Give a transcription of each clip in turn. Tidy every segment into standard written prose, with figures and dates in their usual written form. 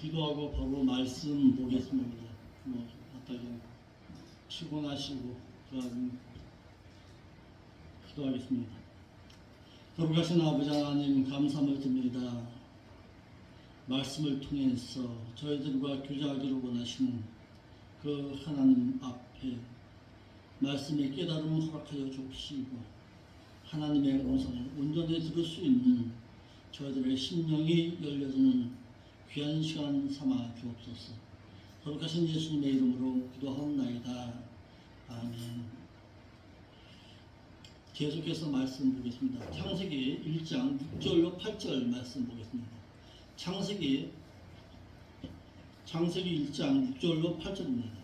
기도하고 바로 말씀 보겠습니다. 아까 피곤하시고 기도하겠습니다. 거룩하신 아버지 하나님 감사를 드립니다. 말씀을 통해서 저희들과 교제하기를 원하시는 그 하나님 앞에 말씀의 깨달음을 허락하여 주시고 하나님의 음성을 온전히 들을 수 있는 저희들의 심령이 열려지는 귀한 시간 삼아 주옵소서. 거룩하신 예수님의 이름으로 기도하옵나이다. 아멘. 계속해서 말씀 보겠습니다. 창세기 1장 6절로 8절 말씀 보겠습니다. 창세기 1장 6절로 8절입니다.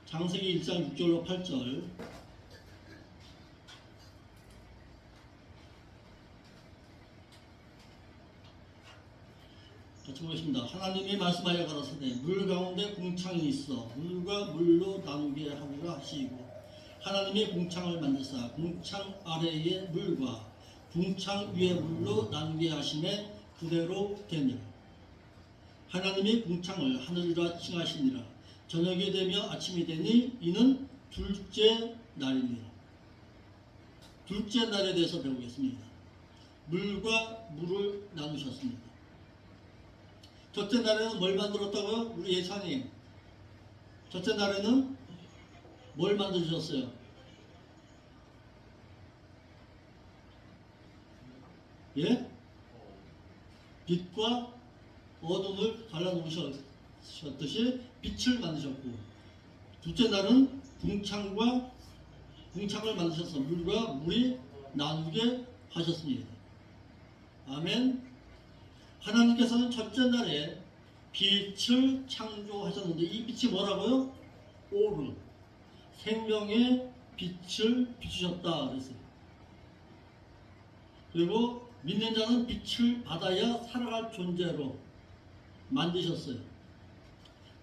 창세기 1장 6절로 8절. 같이 보겠습니다. 하나님이 말씀하여 가라사대 물 가운데 궁창이 있어 물과 물로 나누게 하리라 하시고 하나님이 궁창을 만드사 궁창 아래의 물과 궁창 위의 물로 나누게 하심에 그대로 되니라. 하나님이 궁창을 하늘이라 칭하시니라. 저녁이 되며 아침이 되니 이는 둘째 날이니라. 둘째 날에 대해서 배우겠습니다. 물과 물을 나누셨습니다. 첫째 날에는 뭘 만들었다고요? 우리 예찬이 첫째 날에는 뭘 만드셨어요? 예? 빛과 어둠을 갈라놓으셨듯이 빛을 만드셨고, 둘째 날은 궁창을 만드셔서 물과 물이 나누게 하셨습니다. 아멘. 하나님께서는 첫째 날에 빛을 창조하셨는데 이 빛이 뭐라고요? 오르, 생명의 빛을 비추셨다 그랬어요. 그리고 믿는 자는 빛을 받아야 살아갈 존재로 만드셨어요.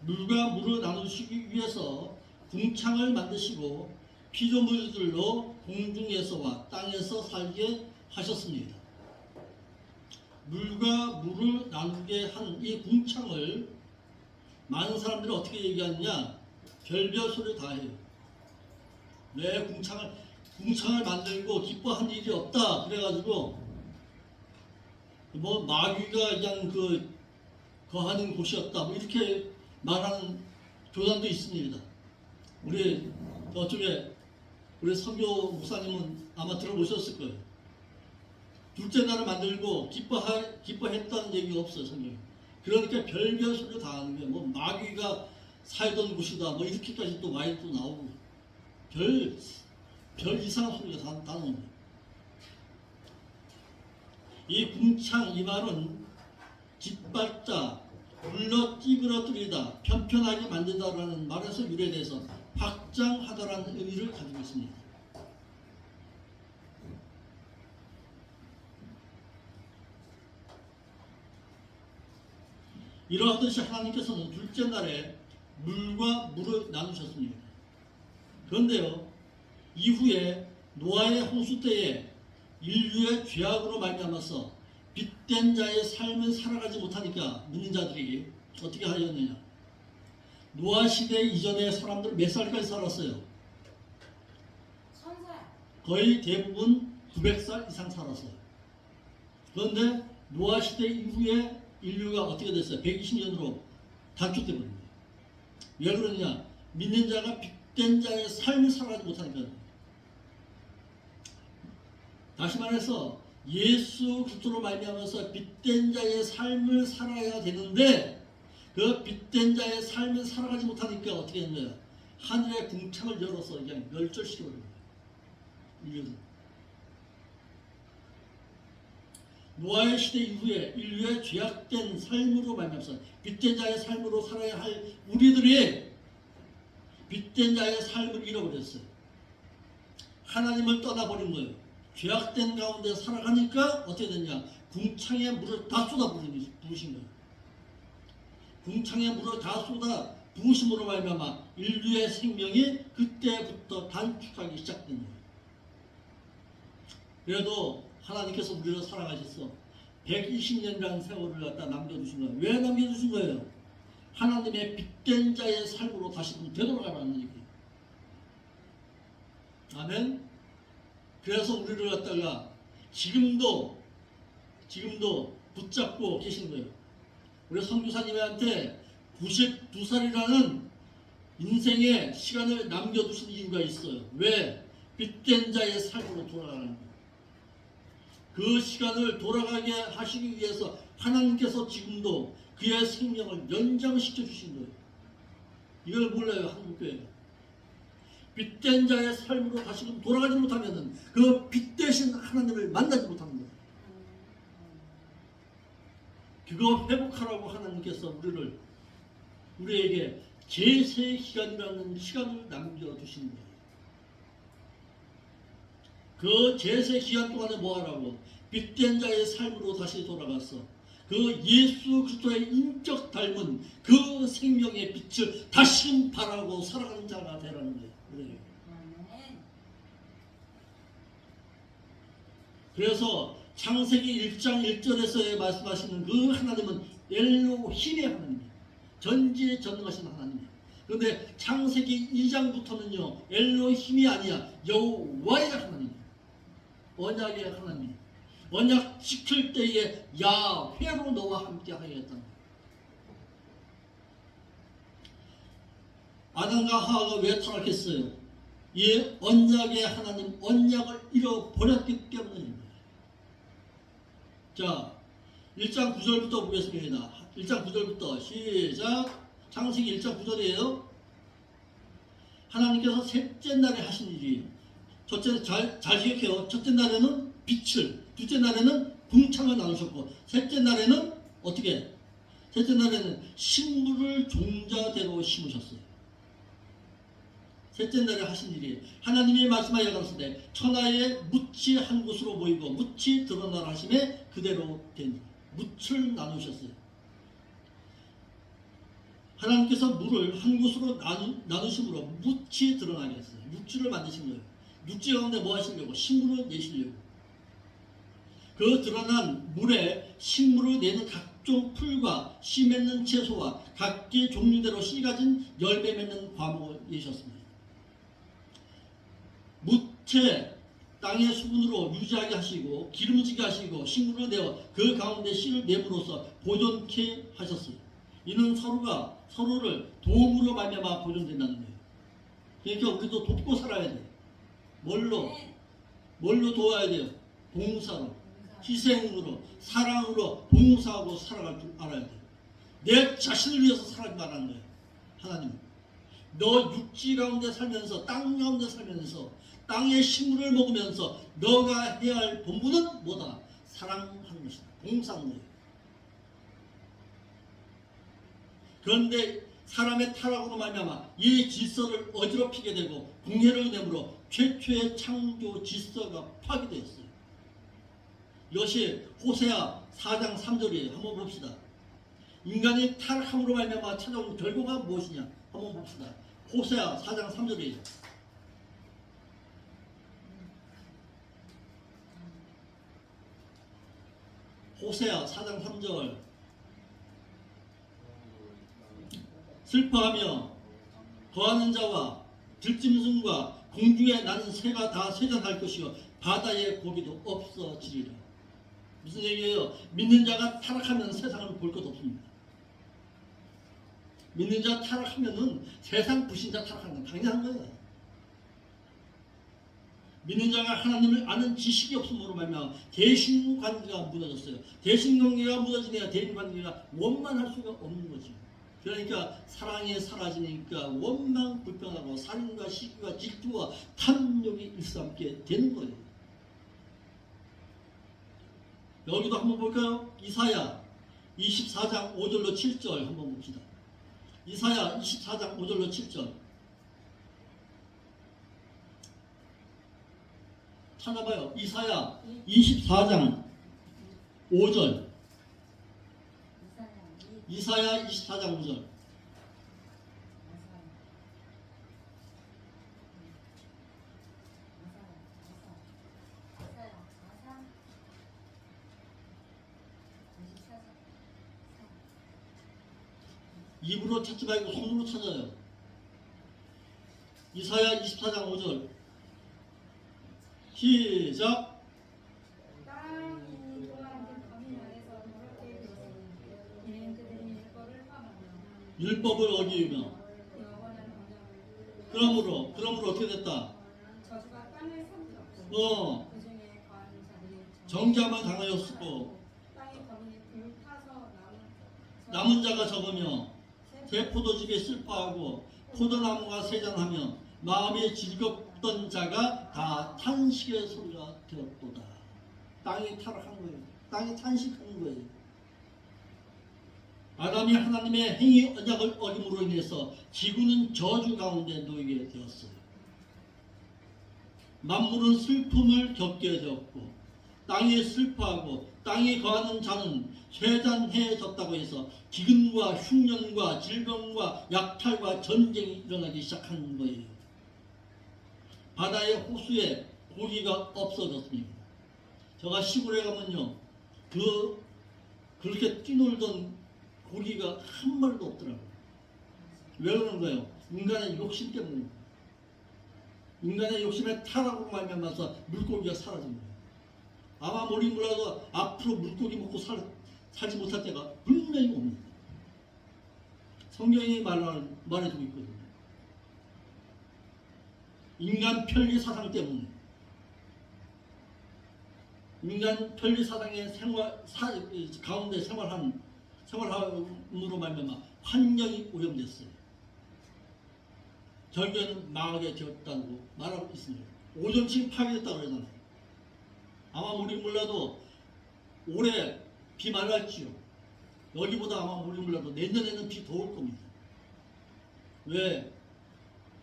물과 물을 나누시기 위해서 궁창을 만드시고 피조물들로 공중에서와 땅에서 살게 하셨습니다. 물과 물을 나누게 하는 이 궁창을 많은 사람들이 어떻게 얘기하느냐? 별별 소리 다 해요. 왜 궁창을 만들고 기뻐한 일이 없다 그래가지고 뭐 마귀가 그냥 거하는 곳이었다 뭐 이렇게 말하는 교단도 있습니다. 우리 저쪽에 우리 선교 목사님은 아마 들어보셨을 거예요. 둘째 날을 만들고 기뻐했다는 얘기가 없어요, 성경에. 그러니까 별별 소리를 다 하는 거예요. 뭐 마귀가 살던 곳이다 뭐 이렇게까지 또 많이 또 나오고 별 이상한 소리가 다 나오는 거예요. 이 궁창 이 말은 짓밟다, 불러 찌그러뜨리다, 편편하게 만든다라는 말에서 유래돼서 확장하다라는 의미를 가지고 있습니다. 이러하듯이 하나님께서는 둘째 날에 물과 물을 나누셨습니다. 그런데요, 이후에 노아의 홍수 때에 인류의 죄악으로 말미암아서 빛된 자의 삶을 살아가지 못하니까 믿는 자들이 어떻게 하였느냐? 노아 시대 이전에 사람들 몇 살까지 살았어요? 1000살. 거의 대부분 900살 이상 살았어요. 그런데 노아 시대 이후에 인류가 어떻게 됐어요? 120년으로 단축돼 버립니다. 왜 그러냐? 믿는 자가 빛된 자의 삶을 살아가지 못하니까. 다시 말해서 예수 그리스도로 말미암아서 빛된 자의 삶을 살아야 되는데 그 빛된 자의 삶을 살아가지 못하니까 어떻게 했나요? 하늘의 궁창을 열어서 그냥 멸절시켜버립니다. 인류는. 노아의 시대 이후에 인류의 죄악된 삶으로 말미암아서 빛된 자의 삶으로 살아야 할 우리들이 빛된 자의 삶을 잃어버렸어요. 하나님을 떠나버린 거예요. 죄악된 가운데 살아가니까 어떻게 됐냐? 궁창에 물을 다 쏟아 부으신 거예요. 궁창에 물을 다 쏟아 부으심으로 말미암아 인류의 생명이 그때부터 단축하기 시작된 거예요. 그래도 하나님께서 우리를 사랑하셔서 120년이라는 세월을 갖다 남겨두신 거예요. 왜 남겨두신 거예요? 하나님의 빛된 자의 삶으로 다시 되돌아가라는 얘기예요. 아멘. 그래서 우리를 갖다가 지금도 붙잡고 계신 거예요. 우리 선교사님한테 92살이라는 인생의 시간을 남겨두신 이유가 있어요. 왜? 빛된 자의 삶으로 돌아가는 거예요. 그 시간을 돌아가게 하시기 위해서 하나님께서 지금도 그의 생명을 연장시켜 주신 거예요. 이걸 몰라요, 한국교회가. 빛된 자의 삶으로 다시금 돌아가지 못하면 그 빛 대신 하나님을 만나지 못하는 거예요. 그거 회복하라고 하나님께서 우리에게 제세 기간이라는 시간을 남겨두신 거예요. 그 제세 기간 동안에 뭐 하라고? 빛된 자의 삶으로 다시 돌아가서 그 예수 그리스도의 인격 닮은 그 생명의 빛을 다시 바라고 살아가는 자가 되라는 거예요. 그래서 창세기 1장 1절에서 말씀하시는 그 하나님은 엘로힘의 하나님이에요. 전지전능하신 하나님이에요. 그런데 창세기 2장부터는요 엘로힘이 아니야 여호와의 하나님이에요. 언약의 하나님. 언약 지킬 때에 야훼로 너와 함께 하겠다는 거예요. 아담과 하와가 왜 타락했어요? 이 언약의 하나님, 언약을 잃어버렸기 때문입니다. 자, 1장 9절부터 보겠습니다. 1장 9절부터 시작. 창세기 1장 9절이에요. 하나님께서 셋째 날에 하신 일이, 잘 기억해요. 첫째 날에는 빛을, 둘째 날에는 궁창을 나누셨고, 셋째 날에는 어떻게? 셋째 날에는 식물을 종자대로 심으셨어요. 셋째 날에 하신 일이 하나님이 말씀하여 가라사대 천하의 묻이 한 곳으로 모이고 묻이 드러나라 하심에 그대로 된 묻을 나누셨어요. 하나님께서 물을 한 곳으로 나누심으로 묻이 드러나게 했어요. 육지를 만드신 거예요. 육지 가운데 뭐 하시려고? 식물을 내시려고. 그 드러난 물에 식물을 내는 각종 풀과 씨 맺는 채소와 각기 종류대로 씨 가진 열매 맺는 과목을 내셨습니다. 무채 땅의 수분으로 유지하게 하시고 기름지게 하시고 식물을 내어 그 가운데 씨를 내므로써 보존케 하셨어요. 이는 서로를 도움으로 말미암아 보존된다는 거예요. 그러니까 우리도 돕고 살아야 돼요. 뭘로 도와야 돼요? 봉사로, 희생으로, 사랑으로 봉사하고 살아갈 줄 알아야 돼요. 내 자신을 위해서 살아가지 말라는 거예요. 하나님, 너 육지 가운데 살면서, 땅 가운데 살면서, 땅의 식물을 먹으면서 너가 해야 할 본분은 뭐다? 사랑하는 것이다. 봉사하는 거예요. 그런데 사람의 타락으로 말미암아 이 질서를 어지럽히게 되고 궁예를 내므로 최초의 창조 질서가 파괴되었어요. 이것이 호세아 4장 3절이에요. 한번 봅시다. 인간이 타락함으로 말미암아 찾아온 결과가 무엇이냐? 한번 봅시다. 호세아 4장 3절이에요. 호세아 4장 3절. 슬퍼하며 거하는 자와 들짐승과 공중에 나는 새가 다 쇠잔할 것이요 바다의 고기도 없어지리라. 무슨 얘기예요? 믿는 자가 타락하면 세상을 볼 것 없습니다. 믿는 자 타락하면은 세상 불신자 타락하는 건 당연한 거예요. 믿는 자가 하나님을 아는 지식이 없음으로 말미암아 대신관계가 무너졌어요. 대신관계가 무너지니까 대인관계가 원만할 수가 없는 거죠. 그러니까 사랑이 사라지니까 원망 불평하고 살인과 시기와 질투와 탐욕이 일삼게 되는 거예요. 여기도 한번 볼까요? 이사야 24장 5절로 7절 한번 봅시다. 이사야 24장 5절로 7절 찾아봐요. 이사야 24장 5절. 이사야 24장 5절. 입으로 찾지 말고 손으로 찾아요. 이사야 24장 5절 시작. 땅이 동안들 범인 안에서 더럽게 되었으니 이는 그들이 율법을 어기며 영원한 그러므로 어떻게 됐다? 저주가 땅을 삼켰고 그 중에 거하는 자들이 정죄만 당하였고 땅의 범인이 불타서 남은 자가 적으며 대포도즙에 슬퍼하고 포도나무가 세잔하며 마음이 즐겁던 자가 다 탄식의 소리가 되었도다. 땅이 타락한 거예요. 땅이 탄식한 거예요. 아담이 하나님의 행위 언약을 어김으로 인해서 지구는 저주 가운데 놓이게 되었어요. 만물은 슬픔을 겪게 되었고 땅이 슬퍼하고 땅에 거하는 자는 쇠잔해졌다고 해서 기근과 흉년과 질병과 약탈과 전쟁이 일어나기 시작한 거예요. 바다의 호수에 고기가 없어졌습니다. 제가 시골에 가면요, 그렇게 뛰놀던 고기가 한 마리도 없더라고요. 왜 그런 거예요? 인간의 욕심 때문에. 인간의 욕심에 타락으로 말미암아서 물고기가 사라진 거예요. 아마 모르긴 몰라도 앞으로 물고기 먹고 살지 못할 때가 분명히 옵니다. 성경이 말해주고 있거든요. 인간 편리 사상 때문에, 인간 편리 사상의 가운데 생활함으로 말미암아 환경이 오염됐어요. 결국에는 망하게 되었다고 말하고 있습니다. 오존층이 파괴됐다고 그러잖아요. 아마 우리 몰라도 올해 비 많이 왔지요. 여기보다 아마 우리 몰라도 내년에는 비 더 올 겁니다. 왜?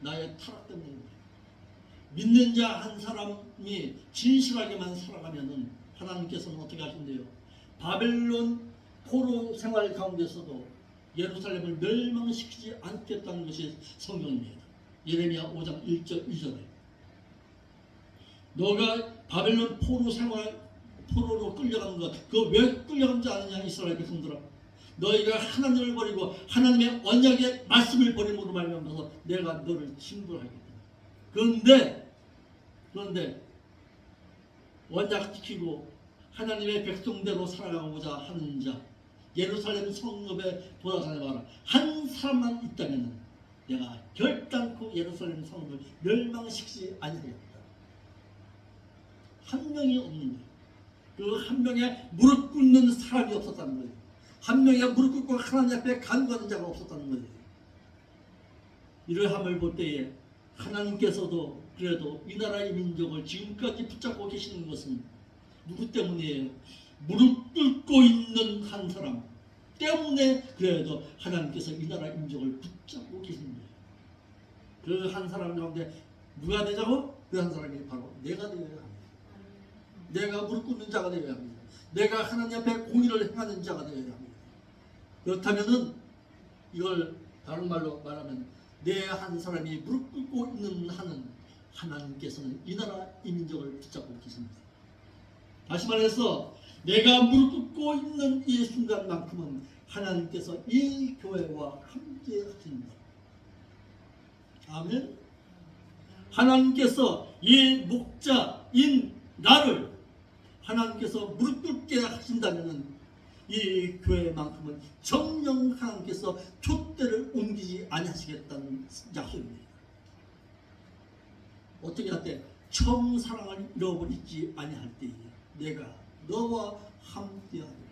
나의 타락 때문에. 믿는 자 한 사람이 진실하게만 살아가면은 하나님께서는 어떻게 하신대요? 바벨론 포로 생활 가운데서도 예루살렘을 멸망시키지 않겠다는 것이 성경입니다. 예레미야 5장 1절 2절에 너가 바벨론 포로로 끌려간 것, 그거 왜 끌려간지 아느냐 이스라엘 백성들아. 너희가 하나님을 버리고 하나님의 언약의 말씀을 버림으로 말미암아서 내가 너를 징벌하겠다. 그런데 언약 지키고 하나님의 백성대로 살아가고자 하는 자, 예루살렘 성읍에 돌아다녀봐라. 한 사람만 있다면 내가 결단코 예루살렘 성읍을 멸망시키지 아니하겠다. 한 명이 없는 거예요. 그 한 명의 무릎 꿇는 사람이 없었다는 거예요. 한 명의 무릎 꿇고 하나님 앞에 간구하는 자가 없었다는 거예요. 이러함을 볼 때에 하나님께서도 그래도 이 나라의 민족을 지금까지 붙잡고 계시는 것은 누구 때문이에요? 무릎 꿇고 있는 한 사람 때문에 그래도 하나님께서 이 나라의 민족을 붙잡고 계시는 거예요. 그 한 사람 가운데 누가 되자고? 그 한 사람이 바로 내가 되어야 합니다. 내가 무릎 꿇는 자가 되어야 합니다. 내가 하나님 앞에 공의를 행하는 자가 되어야 합니다. 그렇다면은 이걸 다른 말로 말하면 내 한 사람이 무릎 꿇고 있는 한은 하나님께서는 이 나라 이 민족을 붙잡고 계십니다. 다시 말해서 내가 무릎 꿇고 있는 이 순간만큼은 하나님께서 이 교회와 함께 하십니다. 아멘. 하나님께서 이 목자인 나를 하나님께서 무릎 꿇게 하신다면 이 교회만큼은 정령 하나님께서 촛대를 옮기지 아니하시겠다는 약속입니다. 어떻게 할 때? 처음 사랑을 잃어버리지 아니할 때에 내가 너와 함께하리라.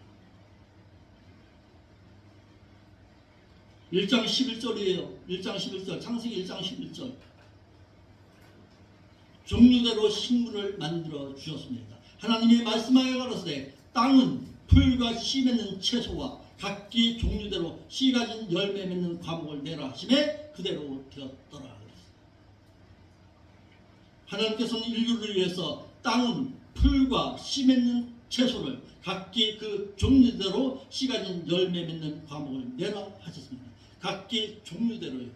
1장 11절이에요. 1장 11절 창세기 1장 11절 종류대로 식물을 만들어 주셨습니다. 하나님이 말씀하여 가라사대 땅은 풀과 씨 맺는 채소와 각기 종류대로 씨 가진 열매 맺는 과목을 내라 하심에 그대로 되었더라. 하나님께서는 인류를 위해서 땅은 풀과 씨 맺는 채소를 각기 그 종류대로 씨 가진 열매 맺는 과목을 내라 하셨습니다. 각기 종류대로요.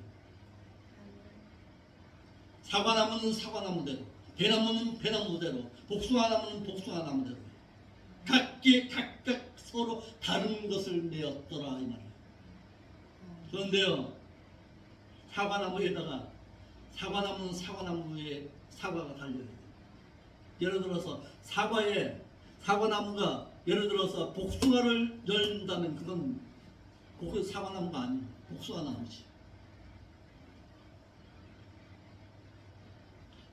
사과나무는 사과나무대로, 배나무는 배나무대로, 복숭아나무는 복숭아나무대로 각각 서로 다른 것을 내었더라 이 말이에요. 그런데요, 사과나무에다가 사과나무는 사과나무에 사과가 달려요. 예를 들어서 사과나무가 예를 들어서 복숭아를 열린다면 그건 사과나무가 아니에요. 복숭아 나무지.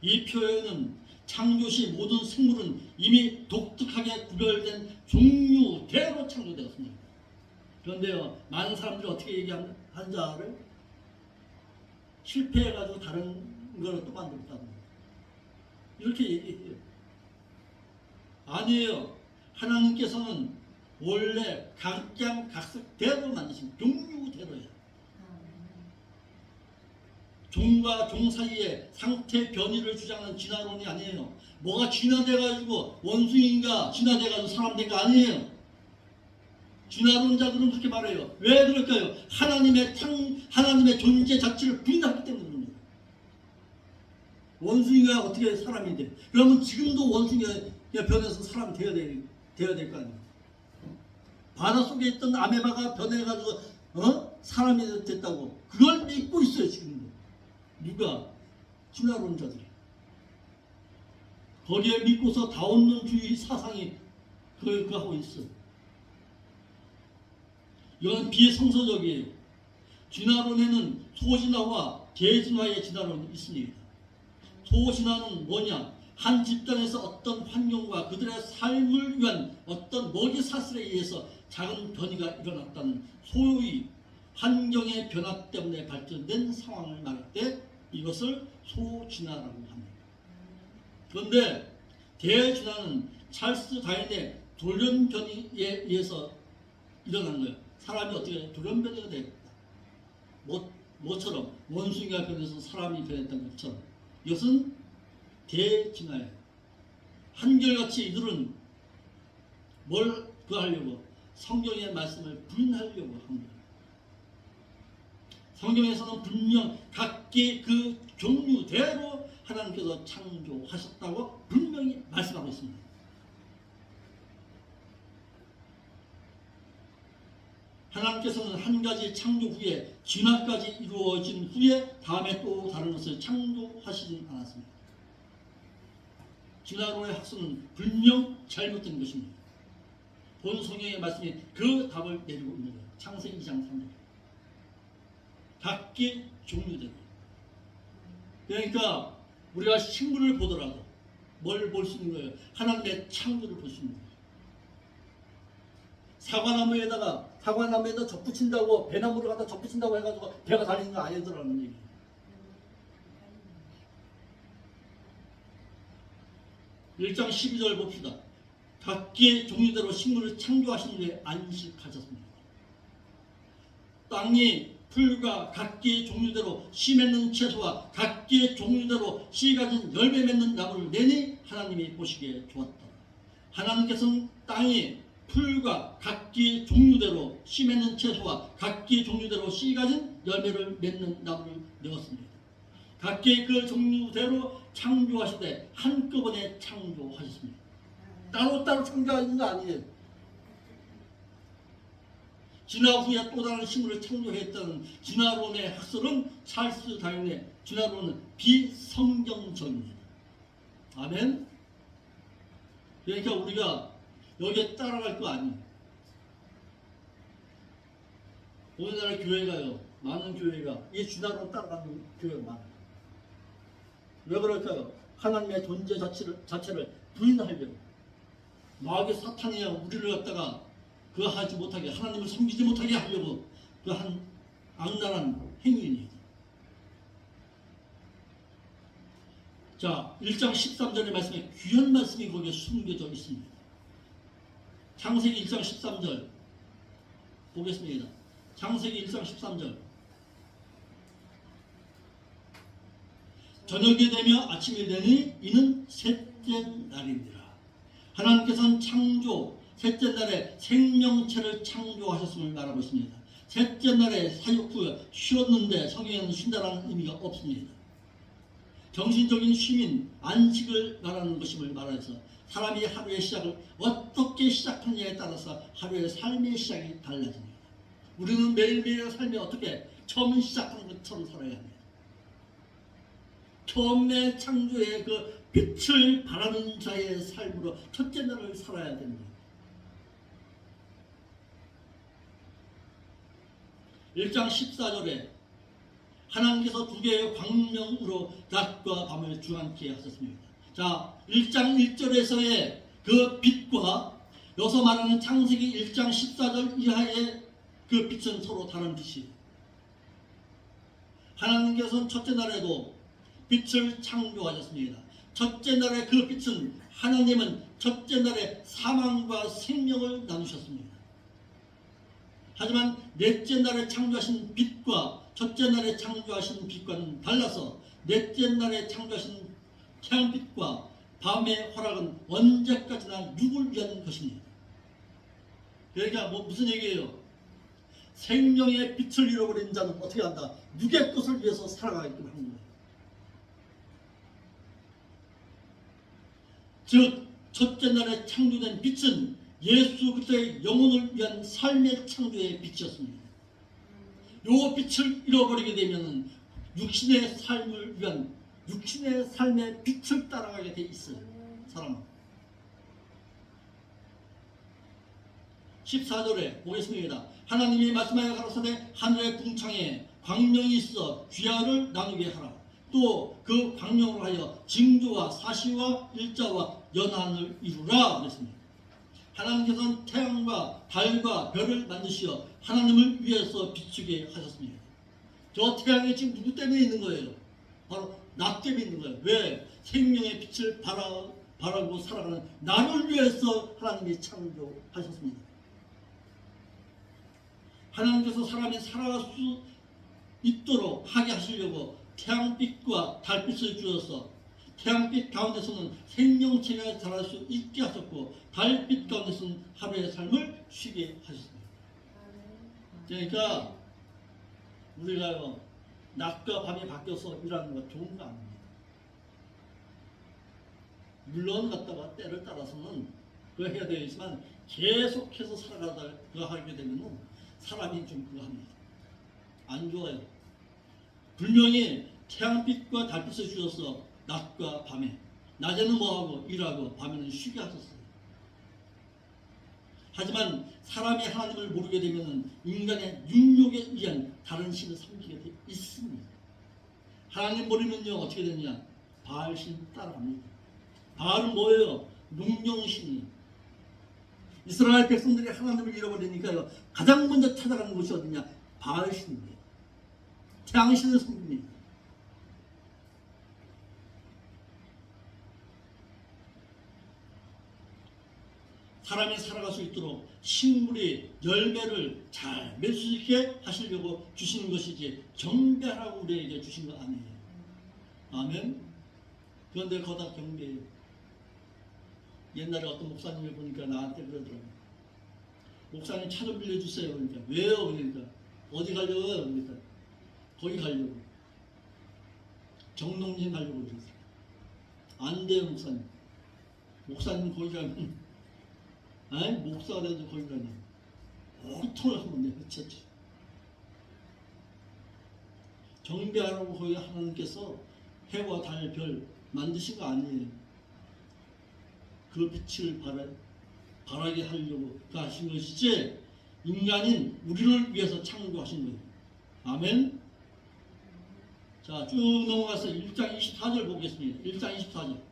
이 표현은 창조시 모든 생물은 이미 독특하게 구별된 종류대로 창조되었습니다. 그런데요, 많은 사람들이 어떻게 얘기하는지 알아요? 실패해가지고 다른 걸 또 만들었다고 이렇게 얘기해요. 아니에요. 하나님께서는 원래 각양각색대로 만드신 종류대로예요. 종과 종 사이에 상태 변이를 주장하는 진화론이 아니에요. 뭐가 진화돼가지고 원숭이가 진화돼가지고 사람 된 거 아니에요. 진화론자들은 그렇게 말해요. 왜 그럴까요? 하나님의 존재 자체를 부인하기 때문에 그럽니다. 원숭이가 어떻게 사람이 돼? 그러면 지금도 원숭이가 변해서 사람이 되어야 될 거 아니에요. 바닷속에 있던 아메바가 변해가지고 사람이 됐다고 그걸 믿고 있어요. 지금도. 누가? 진화론자들이. 거기에 믿고서 다원론주의 사상이 그 하고 있어. 이건 비성서적이에요. 진화론에는 소진화와 대진화의 진화론이 있습니다. 소진화는 뭐냐? 한 집단에서 어떤 환경과 그들의 삶을 위한 어떤 먹이 사슬에 의해서 작은 변이가 일어났다는 소위 환경의 변화 때문에 발전된 상황을 말할 때 이것을 소진화라고 합니다. 그런데 대진화는 찰스 다윈의 돌연변이에 의해서 일어난 거예요. 사람이 어떻게 돌연변이가 되겠다. 뭐처럼 원숭이가 변해서 사람이 변했던 것처럼 이것은 대진화예요. 한결같이 이들은 뭘 하려고? 성경의 말씀을 부인하려고 합니다. 성경에서는 분명 각기 그 종류대로 하나님께서 창조하셨다고 분명히 말씀하고 있습니다. 하나님께서는 한 가지 창조 후에 진화까지 이루어진 후에 다음에 또 다른 것을 창조하시진 않았습니다. 진화론의 학설은 분명 잘못된 것입니다. 본 성경의 말씀이 그 답을 내리고 있는 거예요. 창세기 2장 3절. 각기 종류대로. 그러니까 우리가 식물을 보더라도 뭘 볼 수 있는 거예요? 하나님의 창조를 볼 수 있는 거예요. 사과나무에다 접붙인다고 배나무를 갖다 접붙인다고 해가지고 배가 달리는 거 아니더라는 얘기예요. (1장 12절) 봅시다. 각기의 종류대로 식물을 창조하신 후에 안식하셨습니다. 땅이 풀과 각기의 종류대로 씨 맺는 채소와 각기의 종류대로 씨 가진 열매 맺는 나무를 내니 하나님이 보시기에 좋았다. 하나님께서는 땅이 풀과 각기의 종류대로 씨 맺는 채소와 각기의 종류대로 씨 가진 열매를 맺는 나무를 내었습니다. 각기의 그 종류대로 창조하시되 한꺼번에 창조하셨습니다. 따로따로 창조하는 거 아니에요. 진화 후에 또 다른 식물을 창조했다는 진화론의 학설은 찰스 다윈의 진화론은 비성경적입니다. 아멘. 그러니까 우리가 여기에 따라갈 거 아니에요. 오늘날 교회가요, 많은 교회가 이 진화론 따라가는 교회가 많아요. 왜 그럴까요? 하나님의 존재 자체를 부인하려고. 마귀 사탄이야 우리를 갖다가 그거 하지 못하게, 하나님을 섬기지 못하게 하려고 그 한 악랄한 행위입니다. 자, 1장 13절의 말씀에 귀한 말씀이 거기에 숨겨져 있습니다. 창세기 1장 13절 보겠습니다. 창세기 1장 13절. 저녁이 되며 아침이 되니 이는 셋째 날이니라. 하나님께서는 셋째 날에 생명체를 창조하셨음을 말하고 있습니다. 셋째 날에 사육 후 쉬었는데 성경에는 쉰다라는 의미가 없습니다. 정신적인 쉼인 안식을 말하는 것임을 말해서 사람이 하루의 시작을 어떻게 시작하느냐에 따라서 하루의 삶의 시작이 달라집니다. 우리는 매일매일의 삶이 어떻게 처음 시작하는 것처럼 살아야 합니다. 처음에 창조의 그 빛을 바라는 자의 삶으로 첫째 날을 살아야 됩니다. 1장 14절에 하나님께서 두 개의 광명으로 낮과 밤을 주관케 하셨습니다. 자, 1장 1절에서의 그 빛과 여기서 말하는 창세기 1장 14절 이하의 그 빛은 서로 다른 빛이에요. 하나님께서는 첫째 날에도 빛을 창조하셨습니다. 첫째 날의 그 빛은 하나님은 첫째 날에 사망과 생명을 나누셨습니다. 하지만 넷째 날에 창조하신 빛과 첫째 날에 창조하신 빛과는 달라서 넷째 날에 창조하신 태양빛과 밤의 허락은 언제까지나 누굴 위한 것입니다. 그러니까 무슨 얘기예요? 생명의 빛을 잃어버린 자는 어떻게 한다? 누구의 것을 위해서 살아가게끔 하는 거예요. 즉 첫째 날에 창조된 빛은 예수 그리스도의 영혼을 위한 삶의 창조의 빛이었습니다. 요 빛을 잃어버리게 되면 육신의 삶을 위한 육신의 삶의 빛을 따라가게 돼 있어요. 사람은. 14절에 보겠습니다. 하나님이 말씀하여 가라사대 하늘의 궁창에 광명이 있어 귀하를 나누게 하라. 또 그 광명으로 하여 징조와 사시와 일자와 연한을 이루라 그랬습니다. 하나님께서는 태양과 달과 별을 만드시어 하나님을 위해서 비추게 하셨습니다. 저 태양이 지금 누구 때문에 있는 거예요? 바로 나 때문에 있는 거예요. 왜? 생명의 빛을 바라고 살아가는 나를 위해서 하나님이 창조하셨습니다. 하나님께서 사람이 살아갈 수 있도록 하게 하시려고 태양빛과 달빛을 주어서 태양빛 가운데서는 생명체가 자랄 수 있게 하셨고 달빛 가운데서는 하루의 삶을 쉬게 하셨습니다. 그러니까 우리가요 낮과 밤이 바뀌어서 일하는 거 좋은 거 아닙니다. 물론 갖다가 때를 따라서는 그거 해야 되겠지만 계속해서 살아가다 그거 하게 되면은 사람이 좀 그거 합니다. 안 좋아요. 분명히 태양빛과 달빛을 주셔서 낮과 밤에 낮에는 뭐하고 일하고 밤에는 쉬게 하셨어요. 하지만 사람이 하나님을 모르게 되면 인간의 육욕에 의한 다른 신을 섬기게 돼 있습니다. 하나님 모르면요 어떻게 되느냐? 바알신 따라갑니다. 바알은 뭐예요? 농경신이에요. 이스라엘 백성들이 하나님을 잃어버리니까요 가장 먼저 찾아가는 곳이 어디냐? 바알신이에요. 태양신을 섬깁니다. 사람이 살아갈 수 있도록 식물이 열매를 잘 맺을 수 있게 하시려고 주시는 것이지 경배하라고 우리에게 주신 거 아니에요. 아멘. 그런데 거다 경배해요. 옛날에 어떤 목사님을 보니까 나한테 그러더라고요. 목사님 차 좀 빌려주세요. 그러니까 왜요? 그러니까 어디 가려고요? 그러니까 거기 가려고. 정동진 가려고 그랬어요. 안 돼요 목사님. 목사님 거기 가면 아니 목사가 돼도 거기 가냐. 온통을 한번 내쫓지. 경배하라고 거기 하나님께서 해와 달, 별 만드신 거 아니에요. 그 빛을 바라게 하려고 하신 것이지 인간인 우리를 위해서 창조하신 거예요. 아멘. 자, 쭉 넘어가서 1장 24절 보겠습니다. 1장 24절.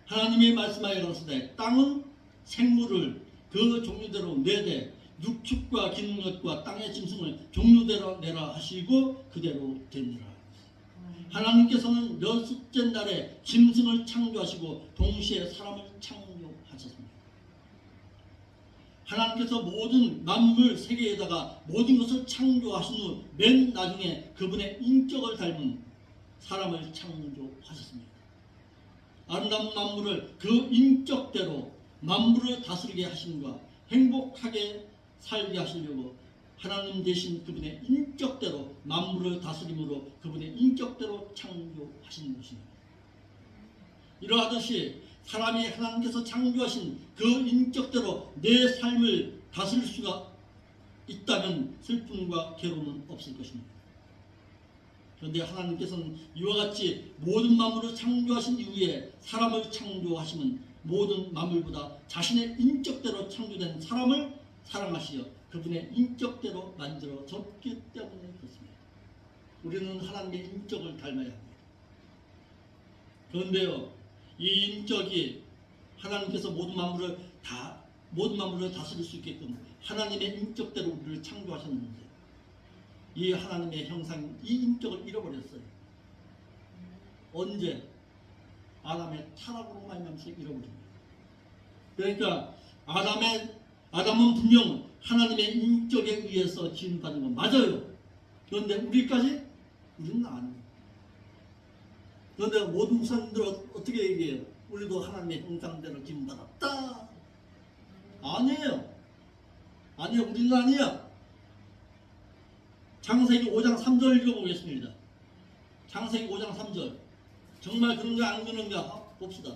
하나님이 말씀하여 가라사대 땅은 생물을 그 종류대로 내되 육축과 기는 것과 땅의 짐승을 종류대로 내라 하시고 그대로 되니라. 하나님께서는 여섯째 날에 짐승을 창조하시고 동시에 사람을 창조하셨습니다. 하나님께서 모든 만물 세계에다가 모든 것을 창조하신 후 맨 나중에 그분의 인격을 닮은 사람을 창조하셨습니다. 아름다운 만물을 그 인격대로 만물을 다스리게 하심과 행복하게 살게 하시려고 하나님 대신 그분의 인격대로 만물을 다스림으로 그분의 인격대로 창조하신 것입니다. 이러하듯이 사람이 하나님께서 창조하신 그 인격대로 내 삶을 다스릴 수가 있다면 슬픔과 괴로움은 없을 것입니다. 그런데 하나님께서는 이와 같이 모든 만물을 창조하신 이후에 사람을 창조하시면 모든 만물보다 자신의 인격대로 창조된 사람을 사랑하시어 그분의 인격대로 만들어졌기 때문에 그렇습니다. 우리는 하나님의 인격을 닮아야 합니다. 그런데요, 이 인격이 하나님께서 모든 만물을 다스릴 수 있게끔 하나님의 인격대로 우리를 창조하셨는데 이 하나님의 형상, 이 인격을 잃어버렸어요. 언제? 아담의 타락으로 말미암아서 잃어버립니다. 그러니까 아담은 분명 하나님의 인격에 의해서 지음받은 건 맞아요. 그런데 우리는 아니에요. 그런데 모든 목사님들 어떻게 얘기해요? 우리도 하나님의 형상대로 지음받았다. 아니에요. 우리는 아니야. 창세기 5장 3절 읽어보겠습니다. 창세기 5장 3절. 정말 그런가 안 그런가 봅시다.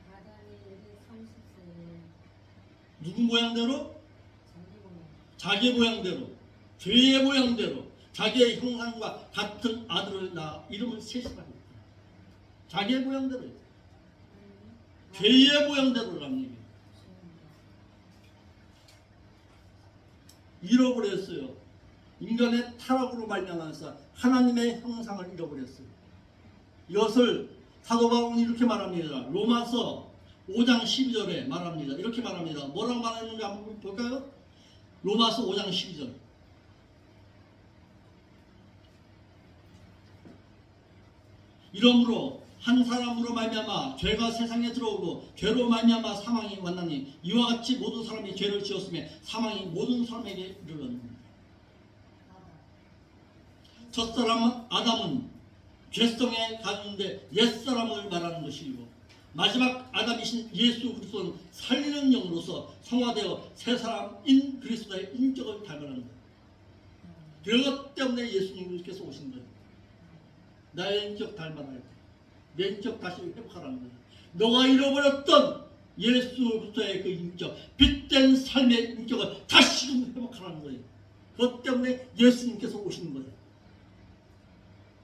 아담이 30세에 누구 모양대로? 자기 모양대로. 죄의 모양대로. 자기의 형상과 같은 아들을 낳아 이름을 셋이라 했다. 자기의 모양대로. 죄의 모양대로라는 얘기예요. 잃어버렸어요. 인간의 타락으로 말미암아서 하나님의 형상을 잃어버렸어요. 이것을 사도 바울은 이렇게 말합니다. 로마서 5장 12절에 말합니다. 이렇게 말합니다. 뭐라고 말하는지 한번 볼까요? 로마서 5장 12절. 이러므로 한 사람으로 말미암아 죄가 세상에 들어오고 죄로 말미암아 사망이 왔나니 이와 같이 모든 사람이 죄를 지었으며 사망이 모든 사람에게 이르렀느니라. 첫사람 아담은 죄성에 가는데 옛사람을 말하는 것이고 마지막 아담이신 예수 그리스도는 살리는 영으로서 성화되어 새 사람인 그리스도의 인격을 닮아가는 거예요. 그것 때문에 예수님께서 오신 거예요. 나의 인격 닮아야 돼. 내 인격 다시 회복하라는 거예요. 너가 잃어버렸던 예수 그리스도의 그 인격, 빛된 삶의 인격을 다시금 회복하라는 거예요. 그것 때문에 예수님께서 오시는 거예요.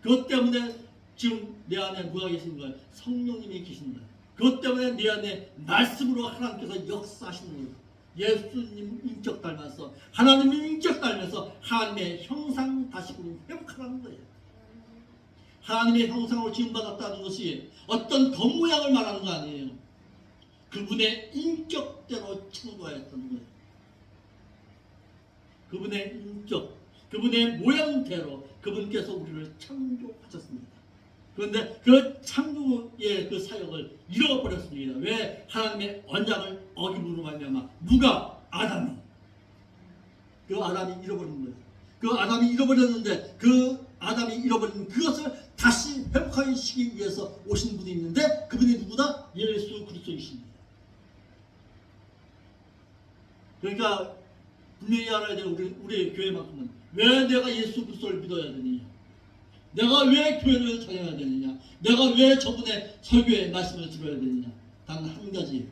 그것 때문에 지금 내 안에 누가 계신 거예요? 성령님이 계신 거예요. 그것 때문에 내 안에 말씀으로 하나님께서 역사하시는 거예요. 예수님 인격 닮아서 하나님 인격 닮아서 하나님의 형상 다시금 회복하라는 거예요. 하나님의 형상으로 지음받았다는 것이 어떤 겉모양을 말하는 거 아니에요. 그분의 인격대로 창조하였다는 거예요. 그분의 인격, 그분의 모양대로 그분께서 우리를 창조하셨습니다. 그런데 그 창조의 그 사역을 잃어버렸습니다. 왜? 하나님의 언약을 어김으로 말미암아 누가? 아담이. 그 아담이 잃어버린 거예요. 그 아담이 잃어버렸는데 그 아담이 잃어버린 그것을 다시 회복하시기 위해서 오신 분이 있는데 그분이 누구다? 예수 그리스도이십니다. 그러니까 분명히 알아야 돼요. 우리 교회만큼은 왜 내가 예수 그리스도를 믿어야 되느냐? 내가 왜 교회를 다녀야 되느냐? 내가 왜 저분의 설교의 말씀을 들어야 되느냐? 단 한 가지.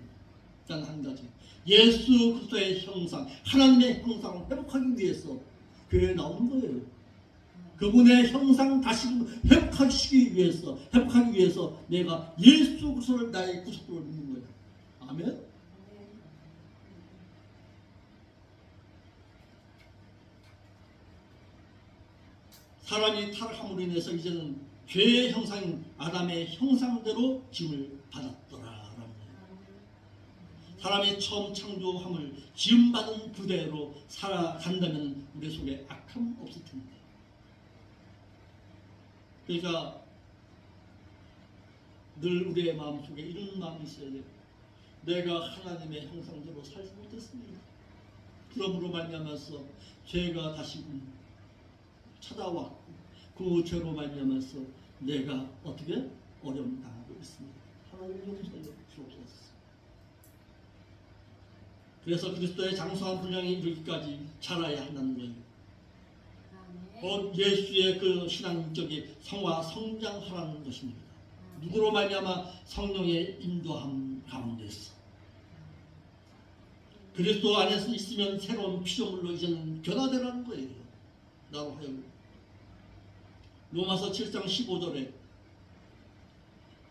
예수 그리스도의 형상, 하나님의 형상을 회복하기 위해서 교회에 나오는 거예요. 그분의 형상 다시 회복하기 위해서 내가 예수 그리스도를 나의 구속으로 믿는 거예요. 아멘. 사람이 타락함으로 인해서 이제는 죄의 형상인 아담의 형상대로 지음을 받았더라라는 거예요. 사람이 처음 창조함을 지음받은 그대로 살아간다면 우리 속에 악함 없을 텐데. 그러니까 늘 우리의 마음속에 이런 마음이 있어야 돼요. 내가 하나님의 형상대로 살지 못했습니다. 그러므로 말미암아서 죄가 다시금 찾아왔고 그 죄로 말미암아서 내가 어떻게 어려움 당하고 있습니다. 하나님 용서해 주옵소서. 그래서 그리스도의 장성한 분량에 이르기까지 자라야 한다는 거예요. 곧 예수의 그 신앙 인격이 성화 성장하라는 것입니다. 누구로 말미암아 성령의 인도함 가운데서 그리스도 안에서 있으면 새로운 피조물로 이제는 변화되라는 거예요. 나로 하여금. 로마서 7장 15절에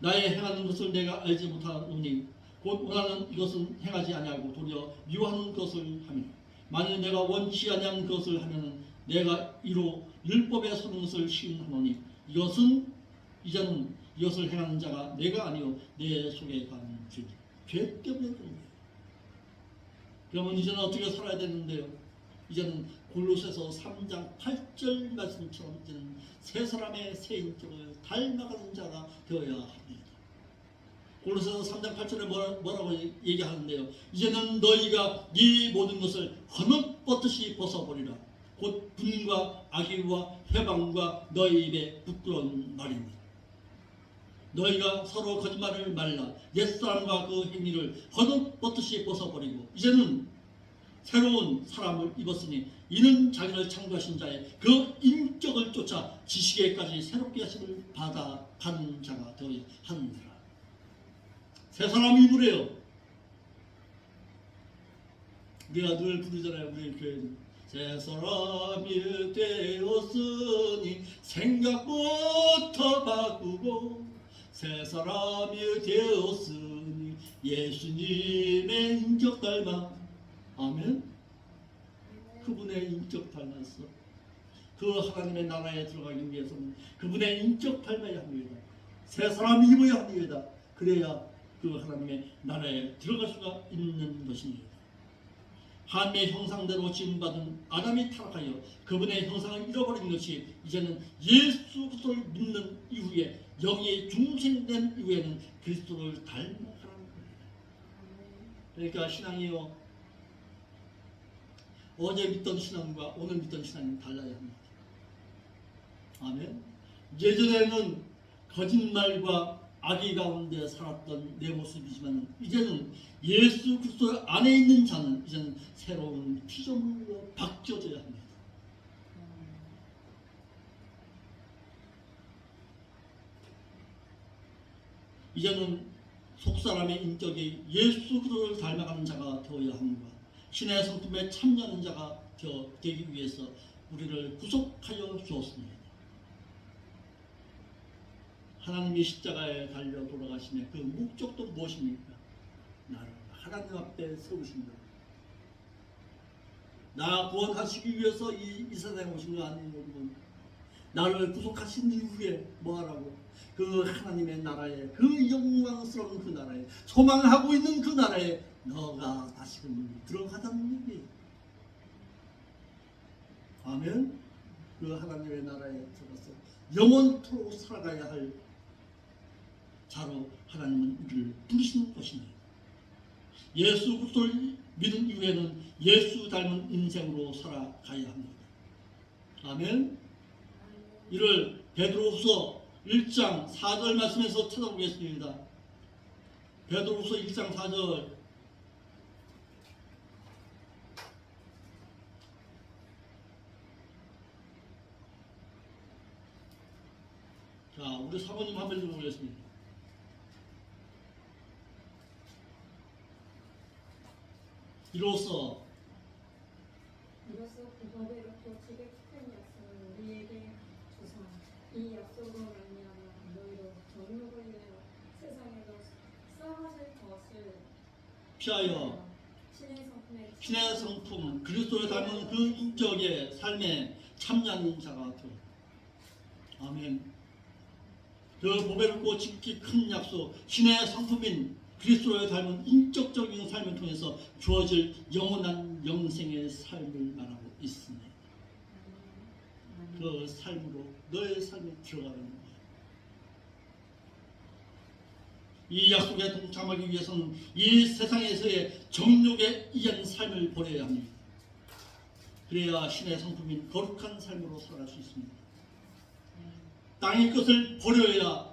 나의 행하는 것을 내가 알지 못하노니 곧 원하는 이것은 행하지 아니하고 도리어 미워하는 것을 하며 만일 내가 원치 아니한 것을 하면 내가 이로 율법에 서는 것을 시인하노니 이제는 이것을 행하는 자가 내가 아니요 내 속에 가는 죄 때문에 그런 거예요. 그러면 이제는 어떻게 살아야 되는데요? 이제는 골로새서 3장 8절 말씀처럼 이제는 새 사람의 새 인격을 닮아가는 자가 되어야 합니다. 골로새서 3장 8절에 뭐라고 얘기하는데요? 이제는 너희가 이 모든 것을 헌옷벗듯이 벗어버리라. 곧 분과 악의와 회방과 너희 입에 부끄러운 말입니다. 너희가 서로 거짓말을 말라. 옛사람과 그 행위를 헌옷벗듯이 벗어버리고 이제는 새로운 사람을 입었으니 이는 자기를 창조하신 자의 그 인격을 쫓아 지식에까지 새롭게 하심을 받아가는 자가 되어야 하느니라. 새 사람 입으래요. 우리가 늘 부르잖아요. 우리 교회는 새 사람이 되었으니 생각부터 바꾸고 새 사람이 되었으니 예수님의 인격 닮아. 아멘. 그분의 인격 닮았어. 그 하나님의 나라에 들어가기 위해서는 그분의 인격 닮아야 합니다. 새 사람 입어야 합니다. 그래야 그 하나님의 나라에 들어갈 수가 있는 것입니다. 하나님의 형상대로 지음받은 아담이 타락하여 그분의 형상을 잃어버린 것이 이제는 예수 그리스도를 믿는 이후에 영이 중생된 이후에는 그리스도를 닮아가는 거예요. 그러니까 신앙이요, 어제 믿던 신앙과 오늘 믿던 신앙이 달라야 합니다. 아멘. 예전에는 거짓말과 악의 가운데 살았던 내 모습이지만 이제는 예수 그리스도 안에 있는 자는 이제는 새로운 피조물로 바뀌어져야 합니다. 이제는 속사람의 인격이 예수 그리스도를 닮아가는 자가 되어야 합니다. 신의 성품에 참여하는 자가 되기 위해서 우리를 구속하여 주었습니다. 하나님이 십자가에 달려 돌아가심의 그 목적도 무엇입니까? 나를 하나님 앞에 세우신다. 나 구원하시기 위해서 이 세상에 오신 거 아니에요, 여러분. 나를 구속하신 이후에 뭐하라고? 그 하나님의 나라에, 그 영광스러운 그 나라에, 소망하고 있는 그 나라에 너가 다시금 들어가자는 얘기예요. 아멘. 그 하나님의 나라에 들어가서 영원토록 살아가야 할 자로 하나님은 우리를 부르시는 것입니다. 예수 그리스도를 믿은 이후에는 예수 닮은 인생으로 살아가야 합니다. 아멘. 이를 베드로후서 1장 4절 말씀에서 찾아보겠습니다. 베드로후서 1장 4절. 자, 우리 사모님 한번 읽어보겠습니다. 이로써 그 법에로부터 지극한 약속을 우리에게 주사 이 약속으로 말미암아 너희로 정욕을 위하여 세상에서 쌓아질 것을 피하여 신의 성품 그리스도를 닮은 그 인격의 삶에 참여하는 자가 되어. 아멘. 그 보배롭고 지극히 큰 약속, 신의 성품인 그리스도를 닮은 인격적인 삶을 통해서 주어질 영원한 영생의 삶을 말하고 있습니다. 그 삶으로 너의 삶에 들어가는 거예요. 이 약속에 동참하기 위해서는 이 세상에서의 정욕에 의한 삶을 버려야 합니다. 그래야 신의 성품인 거룩한 삶으로 살아갈 수 있습니다. 땅의 것을 버려야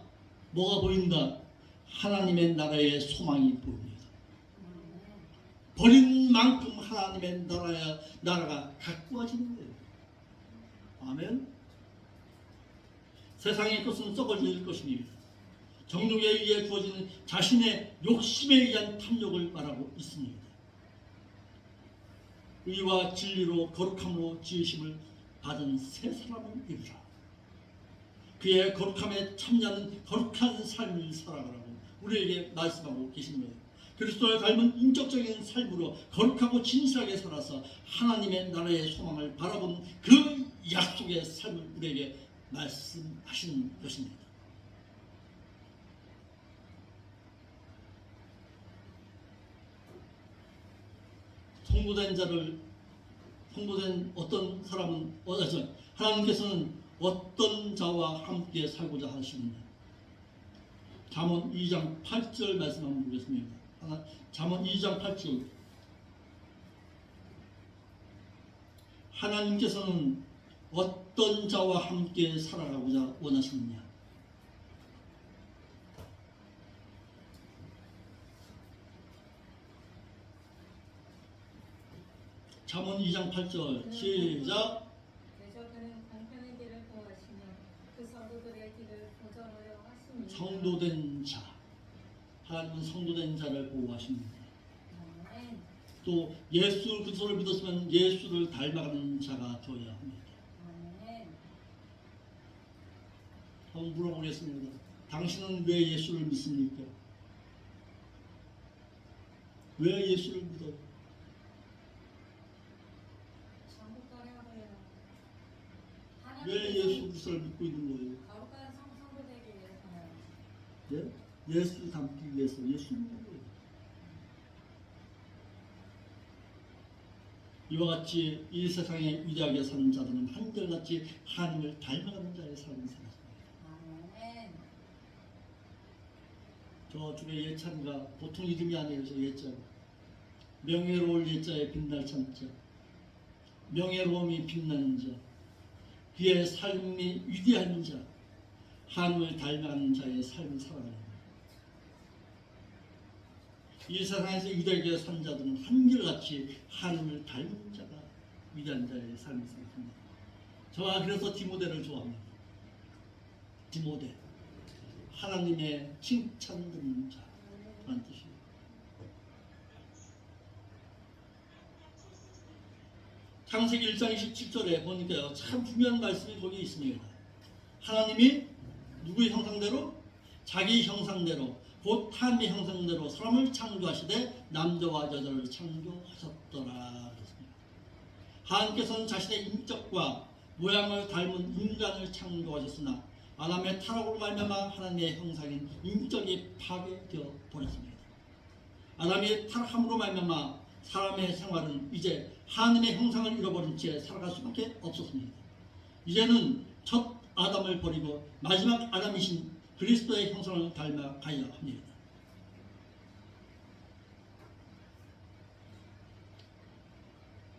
뭐가 보인다? 하나님의 나라의 소망이 보입니다. 버린 만큼 하나님의 나라가 가꾸어지는 거예요. 아멘. 세상의 것은 썩어질 것입니다. 정욕에 의해 주어지는 자신의 욕심에 의한 탐욕을 말하고 있습니다. 의와 진리로 거룩함으로 지으심을 받은 새 사람을 이루라. 그의 거룩함에 참여하는 거룩한 삶을 살아가라고 우리에게 말씀하고 계신 거예요. 그리스도를 닮은 인격적인 삶으로 거룩하고 진실하게 살아서 하나님의 나라의 소망을 바라본 그 약속의 삶을 우리에게 말씀하시는 것입니다. 성도된 어떤 사람은 하나님께서는 어떤 자와 함께 살고자 하시느냐. 잠언 2장 8절 말씀 한번 보겠습니다. 잠언 2장 8절. 하나님께서는 어떤 자와 함께 살아가고자 원하시느냐. 잠언 2장 8절 시작. 그래서 그는 공평의 길을 구하시며 그 성도들의 길을 보전하려 하시니 성도된 자, 하나님은 성도된 자를 보호하십니다. 아멘. 또 예수 그리스도를 믿었으면 예수를 닮아가는 자가 되어야 합니다. 아멘. 한번 물어보겠습니다. 당신은 왜 예수를 믿습니까? 왜 예수를 믿어요? 천국 가려고요. 왜 예수 그리스도를 믿고 있는 거예요? 거룩한 성도 되기 위해서요. 예? 예수 닮기 위해서 예수 믿는 거예요. 이와 같이 이 세상에 위대하게 사는 자들은 한결같이 하나님을 닮아가는 자의 삶을 살았습니다. 아멘. 저 중에 예찬이가 보통 이름이 아니에요. 저 예찬. 명예로울 예자에 빛날 찬자. 명예로움이 빛나는 자. 그의 삶이 위대한 자. 하나님을 닮아가는 자의 삶을 살아가는 거예요. 이 세상에서 위대하게 산 자들은 한결같이 하나님을 닮은 자가 위대한 자의 삶을 살았습니다. 저와 그래서 디모데를 좋아합니다. 디모데. 하나님의 칭찬 듣는 자라는 뜻이에요. 창세기 1장 27절에 보니까요, 참 중요한 말씀이 거기 있습니다. 하나님이 누구의 형상대로? 자기 형상대로, 곧 하나님의 형상대로 사람을 창조하시되 남자와 여자를 창조하셨더라. 그랬습니다. 하나님께서는 자신의 인격과 모양을 닮은 인간을 창조하셨으나 아담의 타락으로 말미암아 하나님의 형상인 인격이 파괴되어 버렸습니다. 아담이 타락함으로 말미암아 사람의 생활은 이제 하나님의 형상을 잃어버린 채 살아갈 수밖에 없었습니다. 이제는 첫 아담을 버리고 마지막 아담이신 그리스도의 형상을 닮아가야 합니다.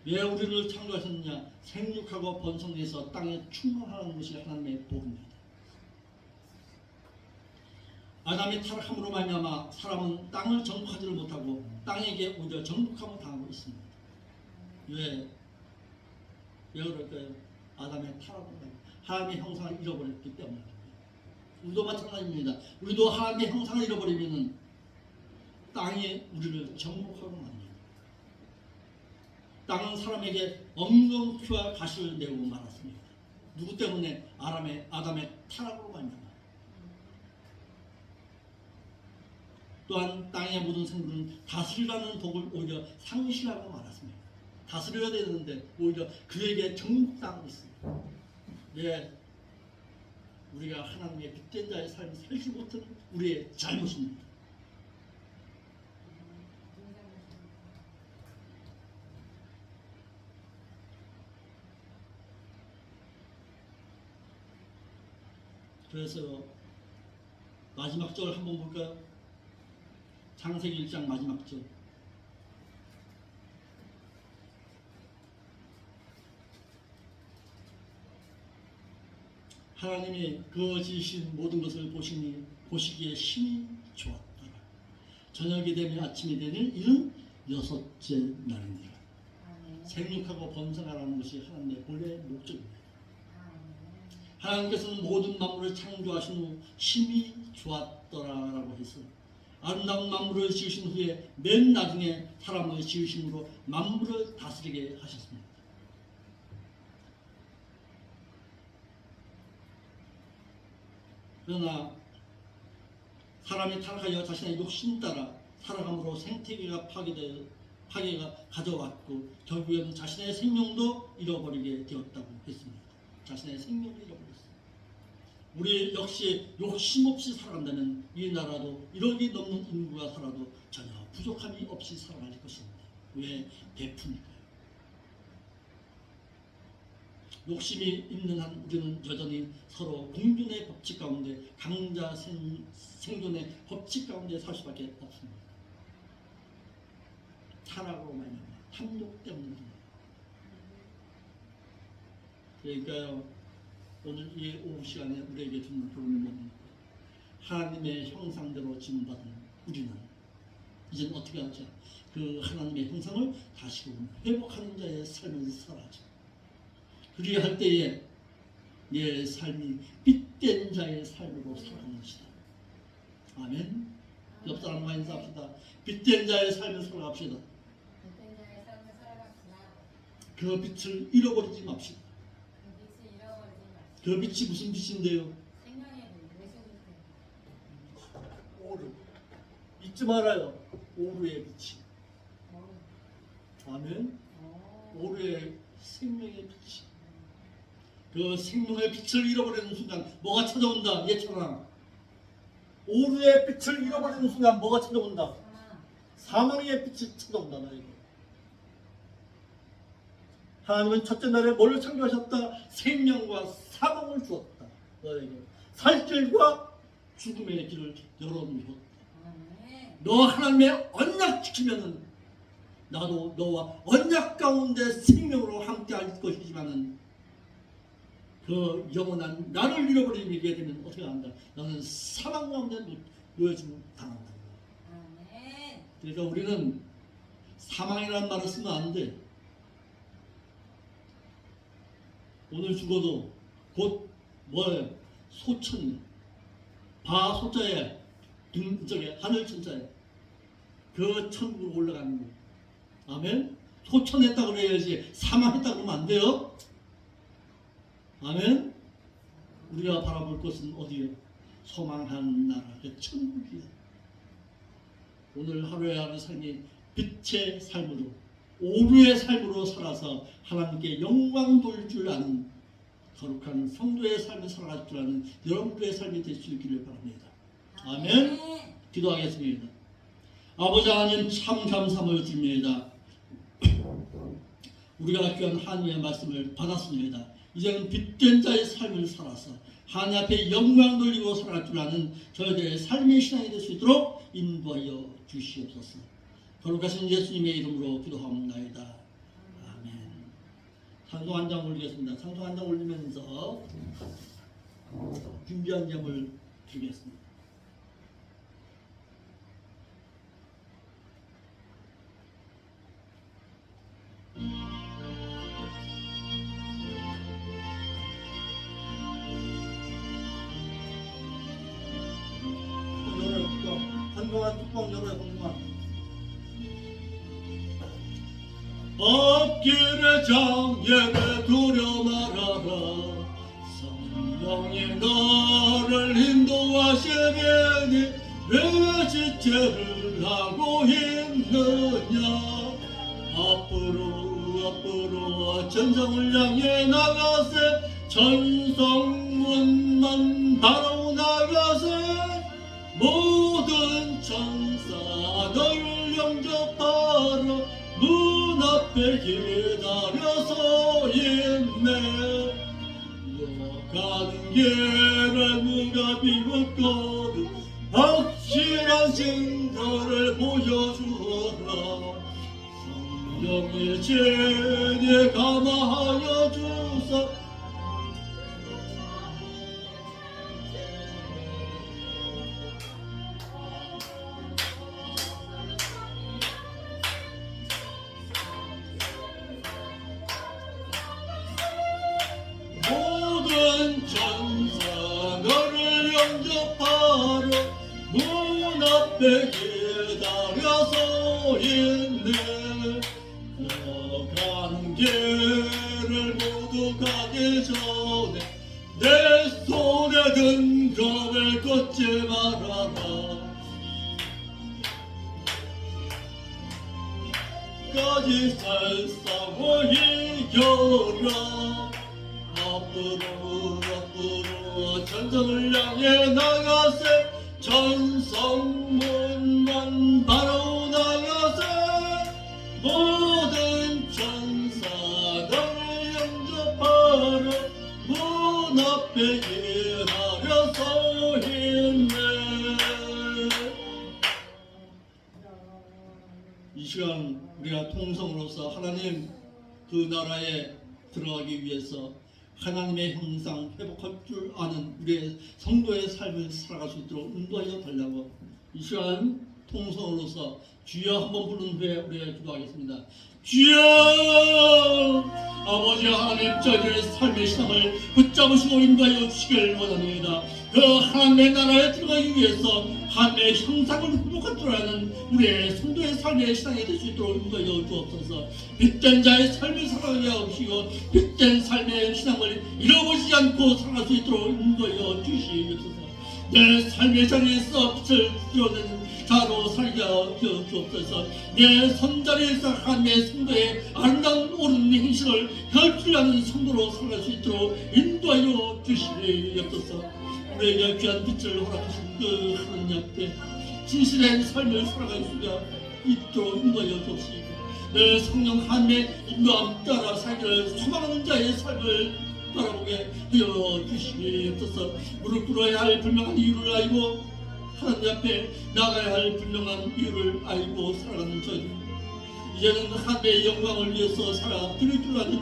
왜 우리를 창조하셨느냐? 생육하고 번성해서 땅에 충만하는 것이 하나님의 복입니다. 아담이 타락함으로 말미암아 사람은 땅을 정복하지를 못하고 땅에게 오히려 정복함을 당하고 있습니다. 왜 그럴까요? 아담의 타락으로 하나님의 형상을 잃어버렸기 때문입니다. 우리도 마찬가지입니다. 우리도 하나님의 형상을 잃어버리면 땅이 우리를 정복하고 맙니다. 땅은 사람에게 없는 피와 가시를 내고 말았습니다. 누구 때문에? 아담의 타락으로 말미암아. 또한 땅에 묻은 생물은 다스리라는 복을 오히려 상실하고 말았습니다. 다스려야 되는데 오히려 그에게 정복당하고 있습니다. 왜? 우리가 하나님의 빛된 자의 삶을 살지 못한 우리의 잘못입니다. 그래서 마지막 절 한번 볼까요? 창세기 1장 마지막 절. 하나님이 그 지으신 모든 것을 보시기에 심히 좋았더라. 저녁이 되면 아침이 되는 이는 여섯째 날이니라. 생육하고 번성하라는 것이 하나님의 본래 목적입니다. 하나님께서는 모든 만물을 창조하신 후 심히 좋았더라라고 해서 아름다운 만물을 지으신 후에 맨 나중에 사람을 지으심으로 만물을 다스리게 하셨습니다. 그러나 사람이 타락하여 자신의 욕심 따라 살아감으로 생태계가 파괴가 가져왔고 결국에는 자신의 생명도 잃어버리게 되었다고 했습니다. 자신의 생명을 잃어버렸습니다. 우리 역시 욕심 없이 살아간다면 이 나라도 1억이 넘는 인구가 살아도 전혀 부족함이 없이 살아갈 것입니다. 왜? 베푸니까요. 욕심이 있는 한 우리는 여전히 서로 공존의 법칙 가운데 강자 생존의 법칙 가운데 살 수밖에 없습니다. 타락으로 말미암아 탐욕 때문입니다. 그러니까요, 오늘 이 오후 시간에 우리에게 주는 교훈은 뭡니까? 하나님의 형상대로 지음받은 우리는 이젠 어떻게 하죠? 그 하나님의 형상을 다시금 회복하는 자의 삶을 살아죠. 그리야 할 때에 내 삶이 빛된 자의 삶으로 살아가는 것이다. 아멘. 옆 사람과 인사합시다. 빛된 자의 삶을 살아갑시다. 빛된 자의 삶을 살아갑시다. 그 빛을 잃어버리지 맙시다. 그 빛을 잃어버리지 맙시다. 그 빛이 무슨 빛인데요? 생명의 빛, 예수님의 오르. 잊지 말아요. 오르의 빛이. 아멘. 오르의 생명의 빛이. 그 생명의 빛을 잃어버리는 순간 뭐가 찾아온다? 얘처럼 오르의 빛을 잃어버리는 순간 뭐가 찾아온다? 사망의 빛이 찾아온다. 나에게. 하나님은 첫째 날에 뭘 창조하셨다? 생명과 사망을 주었다. 너에게 살 길과 죽음의 길을 열어놓으셨다. 너 하나님의 언약 지키면은 나도 너와 언약 가운데 생명으로 함께할 것이지만은 그 영원한 나를 잃어버리게 되면 어떻게 한다? 너는 사망 가운데 놓여짐을 당한다. 그러니까 우리는 사망이라는 말을 쓰면 안 돼. 오늘 죽어도 곧 뭐예요? 소천이에요. 바 소자에 저게 하늘 천자에 그 천국으로 올라가는 거예요. 아멘. 소천했다 그래야지 사망했다 그러면 안 돼요. 아멘. 우리가 바라볼 것은 어디요? 소망한 나라, 그 천국이에요. 오늘 하루의 하루 삶이 빛의 삶으로, 오류의 삶으로 살아서 하나님께 영광 돌릴 줄 아는 거룩한 성도의 삶을 살아갈 줄 아는 여러분들의 삶이 될 수 있기를 바랍니다. 아멘. 기도하겠습니다. 아버지 하나님 참 감사함을 드립니다. 우리가 귀한 하나님의 말씀을 받았습니다. 이제는 빛된 자의 삶을 살아서 하나님 앞에 영광 돌리고 살아갈 줄 아는 저희들의 삶의 신앙이 될 수 있도록 인도하여 주시옵소서. 거룩하신 예수님의 이름으로 기도하옵나이다. 아멘. 찬송 한 장 올리겠습니다. 찬송 한 장 올리면서 준비한 점을 드리겠습니다. 한동안 뚜껑 열어요. 한동안 앞길의 장애를 두려 말아라. 성령이 너를 인도하시리니 왜 지체를 하고 있느냐. 앞으로 전성을 향해 나가세. 전성문만 바로 나가세. 모든 천사 널 영접하러 문 앞에 기다려서 있네. 너 가는 길을 누가 비웠거든 확실한 증거를 보여주어라. 성령의 진에 감화하여 주사. 모든 전 앞에 기다려서 있네. 가는 길을 모두 가기 전에 내 손에 든 검을 걷지 말아라. 까지 살싸고 이겨라. 앞으로 전선을 향해 나가세. 전성문만 바로 나가세. 모든 천사 너를 영접하러 문 앞에 기다려서 있네. 이 시간 우리가 통성으로서 하나님 그 나라에 들어가기 위해서 하나님의 형상 회복할 줄 아는 우리의 성도의 삶을 살아갈 수 있도록 인도하여 달라고 이 시간 통성으로서 주여 한번 부른 후에 우리가 기도하겠습니다. 주여! 아버지 하나님, 저희들의 삶의 신앙을 붙잡으시고 인도하여 주시길 원합니다. 그 하나님의 나라에 들어가기 위해서 하나님의 형상을 회복할 줄 아는 우리의 성도의 삶의 신앙이 될 수 있도록 인도하여 주옵소서. 빛된 자의 삶을 살아가게 하시고 빛된 삶의 신앙을 잃어버리지 않고 살아갈 수 있도록 인도하여 주시옵소서. 내 삶의 자리에서 빛을 드러내는 자로 살게 하여 주옵소서. 내 손자리에서 하나님의 성도의 아름다운 옳은 행실을 할 줄 아는 성도로 살아갈 수 있도록 인도하여 주시옵소서. 우리에게 귀한 빛을 허락하신 그 하나님 앞에 진실된 삶을 살아갈 수가 있도록 인도하여 주옵시고 내 성령 하나님의 인도함 따라 살기를 소망하는 자의 삶을 바라보게 하여 주시옵소서. 무릎 꿇어야 할 분명한 이유를 알고 하나님 앞에 나가야 할 분명한 이유를 알고 살아가는 저희들, 이제는 하나님의 영광을 위해서 살아 드릴 줄 아는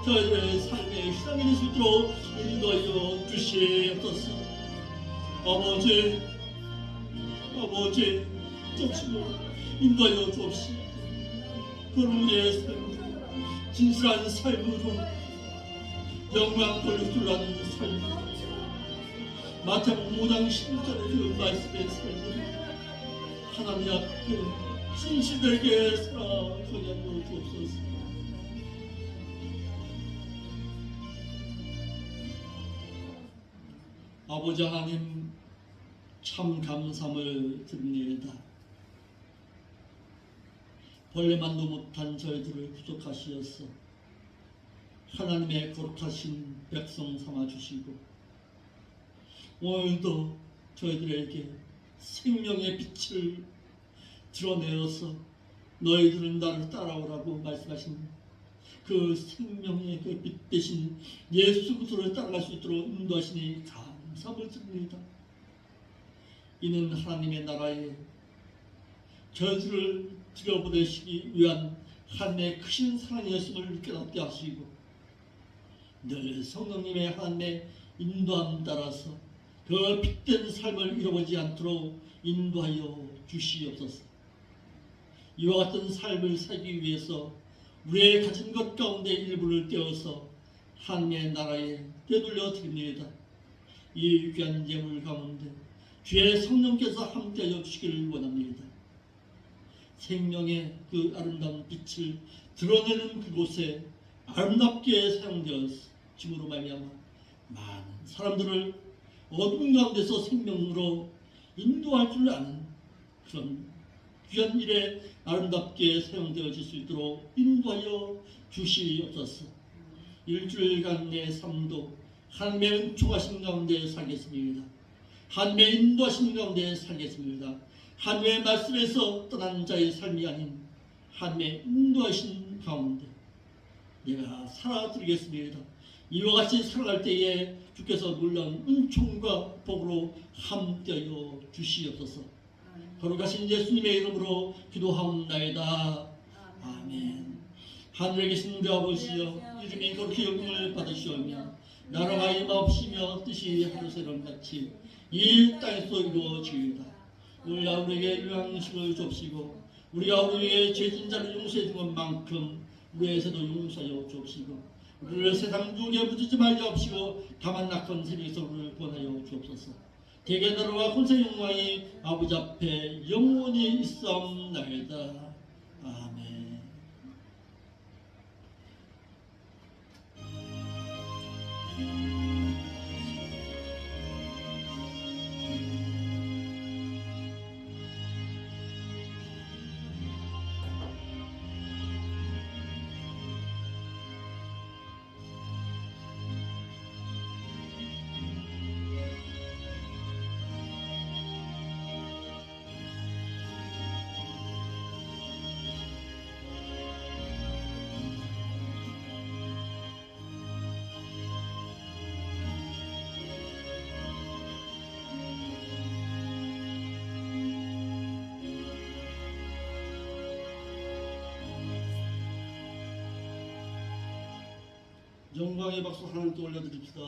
저희들의 삶의 신앙이 될 수 있도록 인도하여 주시옵소서. 아버지 접시고 인도하여 주옵시고 그런 우리의 삶으로 진실한 삶으로 영광 돌릴 줄 아는 삶으로 마태복음 5장 16절의 그 말씀의 삶으로 하나님 앞에 진실되게 살아가게 하여 주옵소서. 아버지 하나님, 참 감사함을 드립니다. 벌레만도 못한 저희들을 구속하시어서 하나님의 거룩하신 백성 삼아주시고 오늘도 저희들에게 생명의 빛을 드러내어서 너희들은 나를 따라오라고 말씀하신 그 생명의 그 빛 대신 예수 그리스도를 따라갈 수 있도록 인도하시니 감사함을 드립니다. 이는 하나님의 나라에 저희들을 들여보내시기 위한 하나님의 크신 사랑이었음을 깨닫게 하시고 늘 성령님의 하나님의 인도함 따라서 그 빛된 삶을 잃어버리지 않도록 인도하여 주시옵소서. 이와 같은 삶을 살기 위해서 우리의 가진 것 가운데 일부를 떼어서 하나님의 나라에 되돌려 드립니다. 이 귀한 예물 가운데 주의 성령께서 함께하여 주시기를 원합니다. 생명의 그 아름다운 빛을 드러내는 그곳에 아름답게 사용되었음으로 말미암아 많은 사람들을 어둠 가운데서 생명으로 인도할 줄 아는 그런 귀한 일에 아름답게 사용되어질 수 있도록 인도하여 주시옵소서. 일주일간의 삶도 하나님의 은총하신 가운데 살겠습니다. 하나님의 인도하신 가운데 살겠습니다. 하나님의 말씀에서 떠난 자의 삶이 아닌 하나님의 인도하신 가운데 내가 살아드리겠습니다. 이와 같이 살아갈 때에 주께서 놀라운 은총과 복으로 함께하여 주시옵소서. 거룩하신 예수님의 이름으로 기도하옵나이다. 아멘. 하늘에 계신 우리 아버지여, 이름이 거룩히 영광을 받으시오며 나라가 임하옵시며 뜻이 하늘처럼 같이 이 땅에서 이루어지이다. 우리가 우리에게 유황식을 줍시고 우리가 우리에게 죄진 자를 용서해 준 것만큼 우리에게도 용서하여 주옵시고 우리를 세상 중에 묻지 말게 하옵시고 다만 낙한 세력에서 우리를 구원하여 주옵소서. 대개나라와 혼세 영광이 아버지 앞에 영원히 있사옵나이다. 아멘. 영광의 박수 하나님께 올려드립시다.